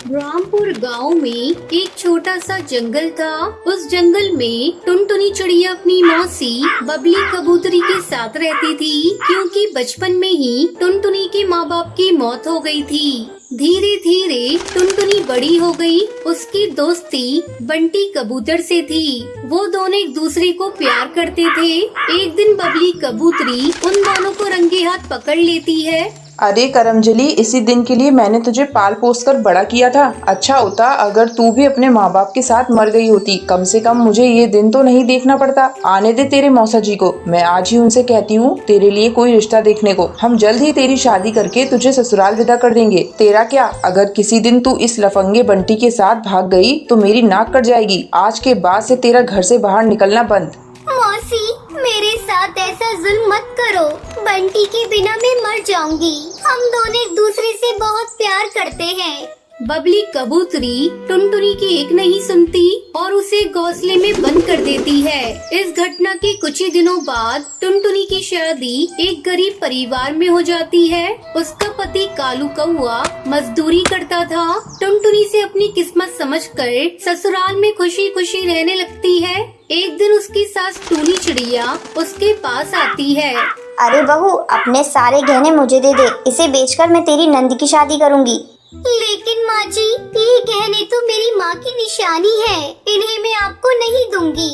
रामपुर गांव में एक छोटा सा जंगल था। उस जंगल में टुनटुनी चिड़िया अपनी मौसी बबली कबूतरी के साथ रहती थी, क्योंकि बचपन में ही टुनटुनी के माँ बाप की मौत हो गई थी। धीरे धीरे टुनटुनी बड़ी हो गई। उसकी दोस्ती बंटी कबूतर से थी। वो दोनों एक दूसरे को प्यार करते थे। एक दिन बबली कबूतरी उन दोनों को रंगे हाथ पकड़ लेती है। अरे करमजली, इसी दिन के लिए मैंने तुझे पाल पोस कर बड़ा किया था। अच्छा होता अगर तू भी अपने माँ बाप के साथ मर गई होती। कम से कम मुझे ये दिन तो नहीं देखना पड़ता। आने दे तेरे मौसा जी को, मैं आज ही उनसे कहती हूँ तेरे लिए कोई रिश्ता देखने को। हम जल्द ही तेरी शादी करके तुझे ससुराल विदा कर देंगे। तेरा क्या, अगर किसी दिन तू इस लफंगे बंटी के साथ भाग गई तो मेरी नाक कट जाएगी। आज के बाद से तेरा घर से बाहर निकलना बंद। मौसी, मेरे साथ ऐसा जुल्म मत करो। बंटी के बिना मैं मर जाऊंगी। हम दोनों एक दूसरे से बहुत प्यार करते हैं। बबली कबूतरी टुनटुनी की एक नहीं सुनती और उसे घोंसले में बंद कर देती है। इस घटना के कुछ ही दिनों बाद टुनटुनी की शादी एक गरीब परिवार में हो जाती है। उसका पति कालू कौआ मजदूरी करता था। टुनटुनी से अपनी किस्मत समझकर ससुराल में खुशी खुशी रहने लगती है। एक दिन उसकी सास टूनी चिड़िया उसके पास आती है। अरे बहू, अपने सारे गहने मुझे दे दे। इसे बेचकर मैं तेरी नंद की शादी करूंगी। लेकिन माँ जी, ये गहने तो मेरी माँ की निशानी है। इन्हें मैं आपको नहीं दूंगी।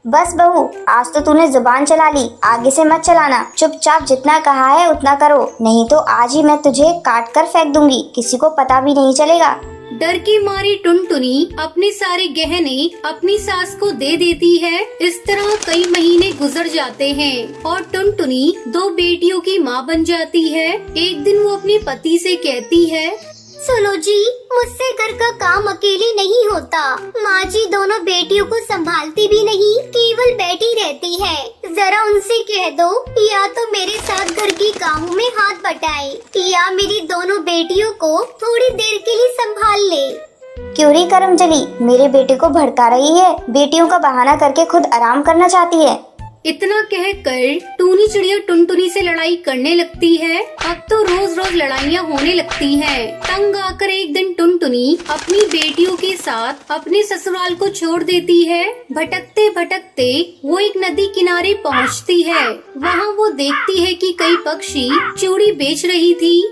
बस बहू, आज तो तूने जुबान चला ली, आगे से मत चलाना। चुपचाप जितना कहा है उतना करो, नहीं तो आज ही मैं तुझे काट कर फेंक दूंगी। किसी को पता भी नहीं चलेगा। डर के मारे टुनटुनी अपने सारे गहने अपनी सास को दे देती है। इस तरह कई महीने गुजर जाते हैं और टुनटुनी 2 बेटियों की माँ बन जाती है। एक दिन वो अपने पति से कहती है, सुनो जी, मुझसे घर का काम अकेले नहीं होता। माँ जी दोनों बेटियों को संभालती भी नहीं, केवल बैठी रहती है। जरा उनसे कह दो या तो मेरे साथ घर के कामों में हाथ बटाए या मेरी दोनों बेटियों को थोड़ी देर के लिए संभाल ले। क्यों रे करमजली, मेरे बेटे को भड़का रही है? बेटियों का बहाना करके खुद आराम करना चाहती है। इतना कहकर टूनी चिड़िया टुनटुनी से लड़ाई करने लगती है। अब तो रोज रोज लड़ाइयाँ होने लगती हैं। तंग आकर एक दिन टुनटुनी अपनी बेटियों के साथ अपने ससुराल को छोड़ देती है। भटकते भटकते वो एक नदी किनारे पहुँचती है। वहाँ वो देखती है कि कई पक्षी चूड़ी बेच रही थी।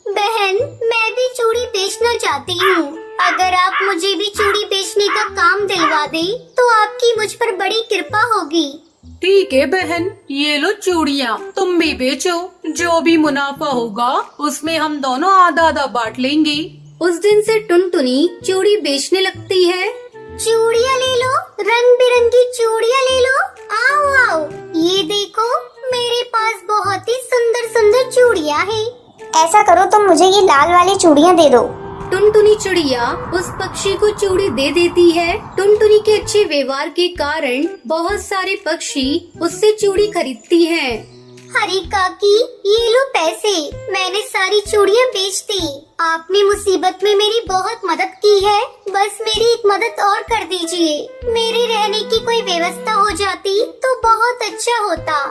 बहन, मैं भी चूड़ी बेचना चाहती हूँ। अगर आप मुझे भी चूड़ी बेचने का काम दिलवा दे तो आपकी मुझ पर बड़ी कृपा होगी। ठीक है बहन, ये लो चूड़ियाँ, तुम भी बेचो। जो भी मुनाफा होगा उसमें हम दोनों आधा आधा बांट लेंगे। उस दिन से टुनटुनी चूड़ी बेचने लगती है। चूड़ियाँ ले लो, रंग बिरंगी चूड़ियाँ ले लो। आओ आओ, ये देखो मेरे पास बहुत ही सुंदर सुंदर चूड़ियाँ हैं। ऐसा करो, तुम मुझे ये लाल वाली चूड़ियाँ दे दो। टुनटुनी चिड़िया उस पक्षी को चूड़ी दे देती है। टुनटुनी के अच्छे व्यवहार के कारण बहुत सारे पक्षी उससे चूड़ी खरीदती हैं। हरी काकी, ये लो पैसे, मैंने सारी चूड़ियाँ बेच दी। आपने मुसीबत में मेरी बहुत मदद की है। बस मेरी एक मदद और कर दीजिए। मेरे रहने की कोई व्यवस्था हो जाती तो बहुत अच्छा होता।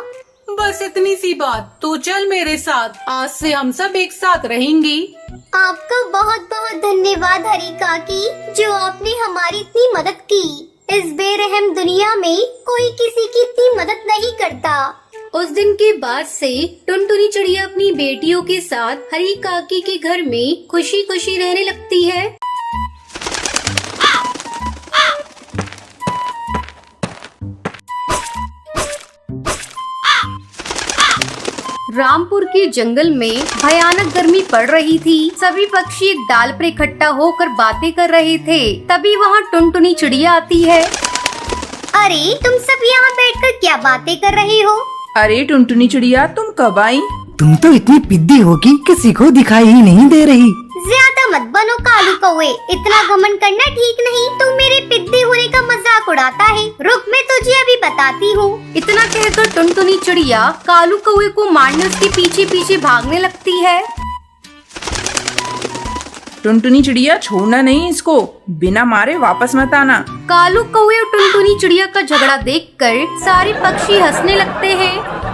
बस इतनी सी बात, तो चल मेरे साथ, आज से हम सब एक साथ रहेंगे। आपका बहुत बहुत धन्यवाद हरी काकी, जो आपने हमारी इतनी मदद की। इस बेरहम दुनिया में कोई किसी की इतनी मदद नहीं करता। उस दिन के बाद से टुनटुनी चिड़िया अपनी बेटियों के साथ हरी काकी के घर में खुशी खुशी रहने लगती है। रामपुर के जंगल में भयानक गर्मी पड़ रही थी। सभी पक्षी एक डाल पर इकट्ठा होकर बातें कर रहे थे। तभी वहाँ टुनटुनी चिड़िया आती है। अरे, तुम सब यहाँ बैठकर क्या बातें कर रहे हो? अरे टुनटुनी चिड़िया, तुम कब आई? तुम तो इतनी पिद्दी हो कि किसी को दिखाई ही नहीं दे रही। ज्यादा मत बनो कालू कौवे, इतना घमंड करना ठीक नहीं। तू मेरे पिद्दी होने का मजाक उड़ाता है। रुक, मैं तुझे अभी बताती हूँ। इतना कहकर टुनटुनी चिड़िया कालू कौवे को मारने उसके पीछे पीछे भागने लगती है। टुनटुनी चिड़िया, छोड़ना नहीं इसको, बिना मारे वापस मत आना। कालू कौवे और टुनटुनी चिड़िया का झगड़ा देखकर सारे पक्षी हंसने लगते हैं।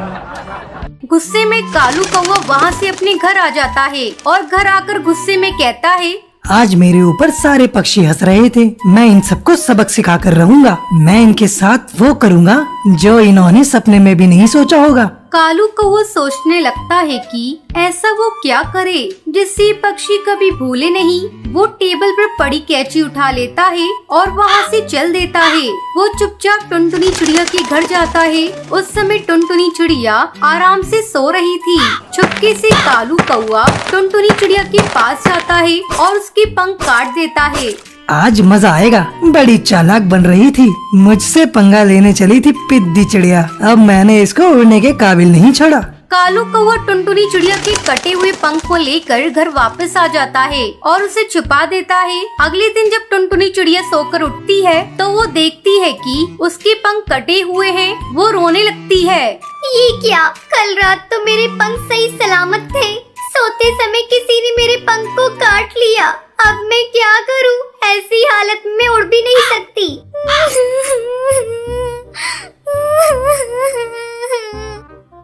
गुस्से में कालू कौवा वहाँ से अपने घर आ जाता है और घर आकर गुस्से में कहता है, आज मेरे ऊपर सारे पक्षी हंस रहे थे। मैं इन सबको सबक सिखा कर रहूंगा। मैं इनके साथ वो करूंगा जो इन्होंने सपने में भी नहीं सोचा होगा। कालू कौवा सोचने लगता है कि ऐसा वो क्या करे जिससे ये पक्षी कभी भूले नहीं। वो टेबल पर पड़ी कैंची उठा लेता है और वहाँ से चल देता है। वो चुपचाप टुनटुनी चिड़िया के घर जाता है। उस समय टुनटुनी चिड़िया आराम से सो रही थी। चुपके से कालू कौवा टुनटुनी चिड़िया के पास जाता है और उसके पंख काट देता है। आज मजा आएगा। बड़ी चालाक बन रही थी, मुझसे पंगा लेने चली थी पिद्दी चिड़िया। अब मैंने इसको उड़ने के काबिल नहीं छोड़ा। कालू कौवा टुनटुनी चिड़िया के कटे हुए पंख को लेकर घर वापस आ जाता है और उसे छुपा देता है। अगले दिन जब टुनटुनी चिड़िया सोकर उठती है तो वो देखती है कि उसके पंख कटे हुए हैं। वो रोने लगती है। ये क्या, कल रात तो मेरे पंख सही सलामत थे। सोते समय किसी ने मेरे पंख को काट लिया। अब मैं क्या करूं? ऐसी हालत में उड़ भी नहीं सकती।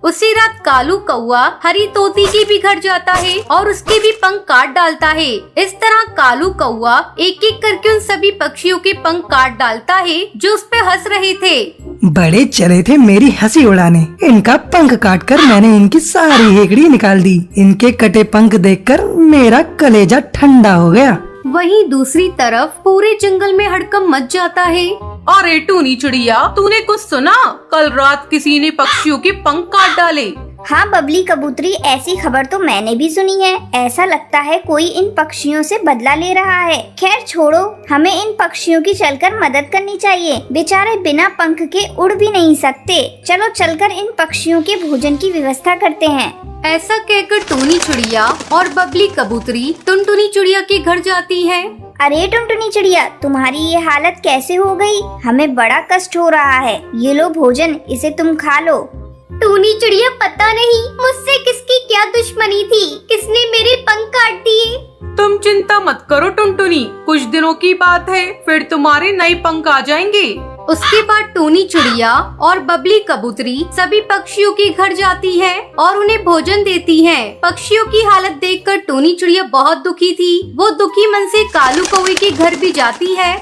उसी रात कालू कौवा हरी तोती के भी घर जाता है और उसके भी पंख काट डालता है। इस तरह कालू कौवा एक एक करके उन सभी पक्षियों के पंख काट डालता है जो उस पे हंस रहे थे। बड़े चले थे मेरी हंसी उड़ाने। इनका पंख काटकर मैंने इनकी सारी हेकड़ी निकाल दी। इनके कटे पंख देखकर मेरा कलेजा ठंडा हो गया। वहीं दूसरी तरफ पूरे जंगल में हड़कंप मच जाता है। अरे टूनी चिड़िया, तूने कुछ सुना? कल रात किसी ने पक्षियों के पंख काट डाले। हाँ बबली कबूतरी, ऐसी खबर तो मैंने भी सुनी है। ऐसा लगता है कोई इन पक्षियों से बदला ले रहा है। खैर छोड़ो, हमें इन पक्षियों की चलकर मदद करनी चाहिए। बेचारे बिना पंख के उड़ भी नहीं सकते। चलो चलकर इन पक्षियों के भोजन की व्यवस्था करते हैं। ऐसा कहकर टूनी चिड़िया और बबली कबूतरी टुनटुनी चिड़िया के घर जाती है। अरे टुनटुनी चिड़िया, तुम्हारी ये हालत कैसे हो गई? हमें बड़ा कष्ट हो रहा है। ये लो भोजन, इसे तुम खा लो। टूनी चिड़िया, पता नहीं मुझसे किसकी क्या दुश्मनी थी, किसने मेरे पंख काट दिए। तुम चिंता मत करो टुनटुनी, कुछ दिनों की बात है, फिर तुम्हारे नए पंख आ जाएंगे। उसके बाद टूनी चिड़िया और बबली कबूतरी सभी पक्षियों के घर जाती है और उन्हें भोजन देती है। पक्षियों की हालत देखकर टूनी चिड़िया बहुत दुखी थी। वो दुखी मन से कालू कौवे के घर भी जाती है।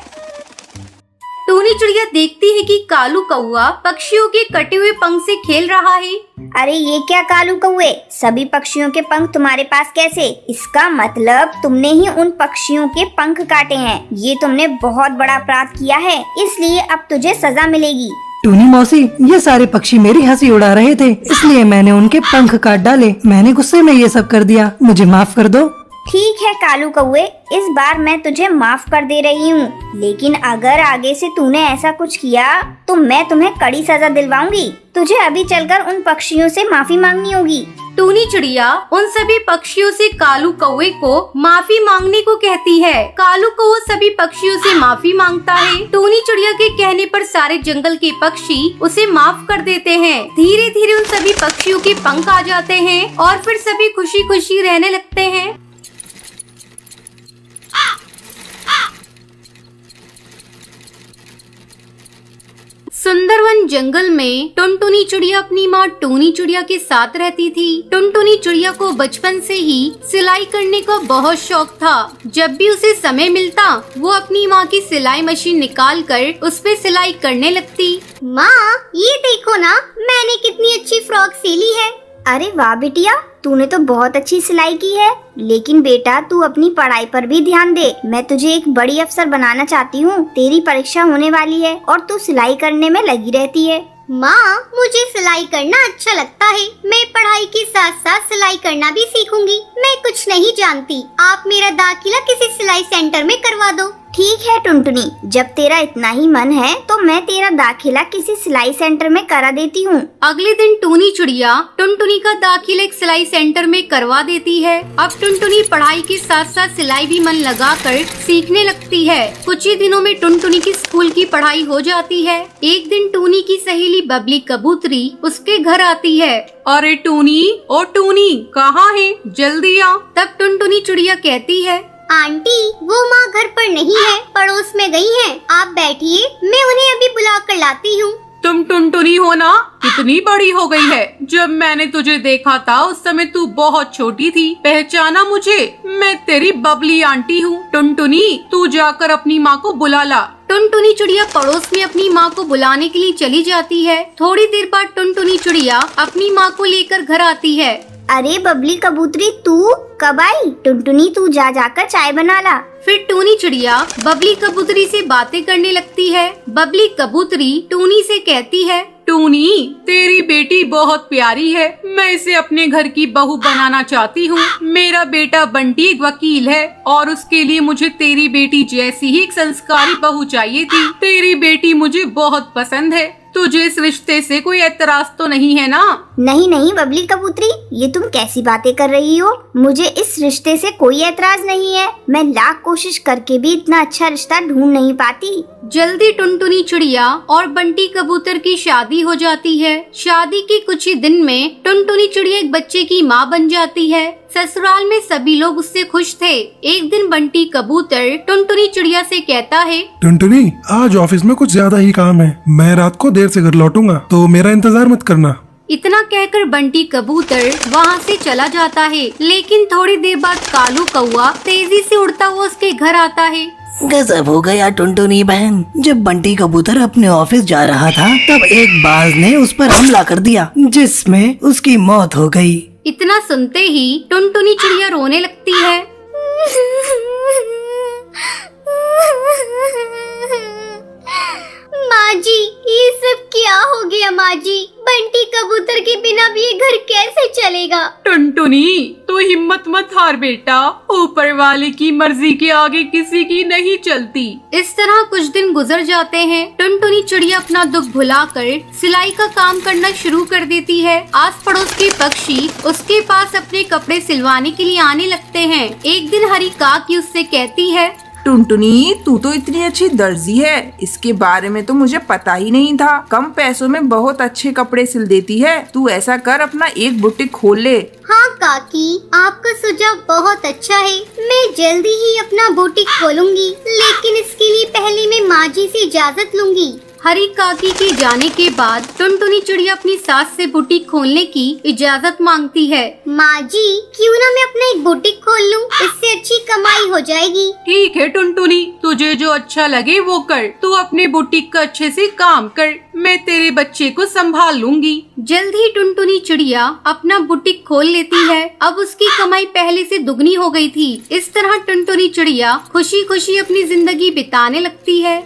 टूनी चिड़िया देखती है कि कालू कौवा पक्षियों के कटे हुए पंख से खेल रहा है। अरे ये क्या कालू कौवे, सभी पक्षियों के पंख तुम्हारे पास कैसे? इसका मतलब तुमने ही उन पक्षियों के पंख काटे हैं। ये तुमने बहुत बड़ा अपराध किया है, इसलिए अब तुझे सजा मिलेगी। टूनी मौसी, ये सारे पक्षी मेरी हंसी उड़ा रहे थे, इसलिए मैंने उनके पंख काट डाले। मैंने गुस्से में ये सब कर दिया, मुझे माफ कर दो। ठीक है कालू कौवे, इस बार मैं तुझे माफ कर दे रही हूँ, लेकिन अगर आगे से तूने ऐसा कुछ किया तो मैं तुम्हें कड़ी सजा दिलवाऊंगी। तुझे अभी चलकर उन पक्षियों से माफी मांगनी होगी। टूनी चिड़िया उन सभी पक्षियों से कालू कौवे को माफी मांगने को कहती है। कालू कौवा सभी पक्षियों से माफी मांगता है। टूनी चिड़िया के कहने पर सारे जंगल के पक्षी उसे माफ कर देते हैं। धीरे धीरे उन सभी पक्षियों के पंख आ जाते हैं और फिर सभी खुशी खुशी रहने लगते हैं। सुंदरवन जंगल में टुनटुनी चिड़िया अपनी माँ टूनी चिड़िया के साथ रहती थी। टुनटुनी चिड़िया को बचपन से ही सिलाई करने का बहुत शौक था। जब भी उसे समय मिलता वो अपनी माँ की सिलाई मशीन निकाल कर उस पे सिलाई करने लगती। माँ, ये देखो ना, मैंने कितनी अच्छी फ्रॉक सिली है। अरे वाह बिटिया, तूने तो बहुत अच्छी सिलाई की है। लेकिन बेटा तू अपनी पढ़ाई पर भी ध्यान दे। मैं तुझे एक बड़ी अफसर बनाना चाहती हूँ। तेरी परीक्षा होने वाली है और तू सिलाई करने में लगी रहती है। माँ, मुझे सिलाई करना अच्छा लगता है। मैं पढ़ाई के साथ साथ सिलाई करना भी सीखूंगी। मैं कुछ नहीं जानती। आप मेरा दाखिला किसी सिलाई सेंटर में करवा दो। ठीक है टुनटुनी, जब तेरा इतना ही मन है तो मैं तेरा दाखिला किसी सिलाई सेंटर में करा देती हूँ। अगले दिन टूनी चिड़िया टुनटुनी का दाखिला एक सिलाई सेंटर में करवा देती है। अब टुनटुनी पढ़ाई के साथ साथ सिलाई भी मन लगाकर सीखने लगती है। कुछ ही दिनों में टुनटुनी की स्कूल की पढ़ाई हो जाती है। एक दिन टूनी की सहेली बबली कबूतरी उसके घर आती है। अरे टूनी, ओ टूनी, कहाँ है? जल्दी आ। तब टुनटुनी चिड़िया कहती है, आंटी, वो माँ घर पर नहीं है, पड़ोस में गई है। आप बैठिए, मैं उन्हें अभी बुला कर लाती हूँ। तुम टुनटुनी हो ना? कितनी बड़ी हो गई है। जब मैंने तुझे देखा था उस समय तू बहुत छोटी थी। पहचाना मुझे? मैं तेरी बबली आंटी हूँ। टुनटुनी, तू जाकर अपनी माँ को बुला ला। टुनटुनी चिड़िया पड़ोस में अपनी माँ को बुलाने के लिए चली जाती है। थोड़ी देर बाद टुनटुनी चिड़िया अपनी माँ को लेकर घर आती है। अरे बबली कबूतरी, तू कब आई? टुनटुनी, तू जाकर चाय बना ला। फिर टूनी चिड़िया बबली कबूतरी से बातें करने लगती है। बबली कबूतरी टूनी से कहती है, टूनी, तेरी बेटी बहुत प्यारी है। मैं इसे अपने घर की बहू बनाना चाहती हूँ। मेरा बेटा बंटी एक वकील है और उसके लिए मुझे तेरी बेटी जैसी ही एक संस्कारी बहू चाहिए थी। तेरी बेटी मुझे बहुत पसंद है। तुझे इस रिश्ते से कोई एतराज तो नहीं है ना? नहीं नहीं बबली कबूतरी, ये तुम कैसी बातें कर रही हो? मुझे इस रिश्ते से कोई ऐतराज नहीं है। मैं लाख कोशिश करके भी इतना अच्छा रिश्ता ढूंढ नहीं पाती। जल्दी टुनटुनी चिड़िया और बंटी कबूतर की शादी हो जाती है। शादी के कुछ ही दिन में टुनटुनी चिड़िया एक बच्चे की माँ बन जाती है। ससुराल में सभी लोग उससे खुश थे। एक दिन बंटी कबूतर टुनटुनी चिड़िया से कहता है, टुनटुनी, आज ऑफिस में कुछ ज्यादा ही काम है। मैं रात को देर से घर लौटूंगा, तो मेरा इंतजार मत करना। इतना कहकर बंटी कबूतर वहाँ से चला जाता है। लेकिन थोड़ी देर बाद कालू कौआ तेजी से उड़ता हुआ उसके घर आता है। गजब हो गया टुनटुनी बहन। जब बंटी कबूतर अपने ऑफिस जा रहा था तब एक बाज ने उस पर हमला कर दिया, जिसमें उसकी मौत हो गई। इतना सुनते ही टुनटुनी चिड़िया रोने लगती है। माँ जी, ये सब क्या हो गया माँ जी? बंटी कबूतर के बिना भी ये घर कैसे चलेगा? टुनटुनी, तू हिम्मत मत हार बेटा। ऊपर वाले की मर्जी के आगे किसी की नहीं चलती। इस तरह कुछ दिन गुजर जाते हैं। टुनटुनी चिड़िया अपना दुख भुलाकर सिलाई का काम करना शुरू कर देती है। आस पड़ोस के पक्षी उसके पास अपने कपड़े सिलवाने के लिए आने लगते हैं। एक दिन हरी काकी उससे कहती है, टुनटुनी, तू तो इतनी अच्छी दर्जी है, इसके बारे में तो मुझे पता ही नहीं था। कम पैसों में बहुत अच्छे कपड़े सिल देती है। तू ऐसा कर, अपना एक बुटीक खोल ले। हाँ काकी, आपका सुझाव बहुत अच्छा है। मैं जल्दी ही अपना बुटीक खोलूंगी, लेकिन इसके लिए पहले मैं माँ जी से इजाजत लूंगी। हरी काकी के जाने के बाद टुनटुनी चिड़िया अपनी सास से बुटीक खोलने की इजाजत मांगती है। माँ जी, क्यों ना मैं अपना एक बुटीक खोल लूं? इससे अच्छी कमाई हो जाएगी। ठीक है टुनटुनी, तुझे जो अच्छा लगे वो कर। तू अपने बुटीक का अच्छे से काम कर, मैं तेरे बच्चे को संभाल लूंगी। जल्द ही टुनटुनी चिड़िया अपना बुटीक खोल लेती है। अब उसकी कमाई पहले से दुगनी हो गई थी। इस तरह टुनटुनी चिड़िया खुशी खुशी अपनी जिंदगी बिताने लगती है।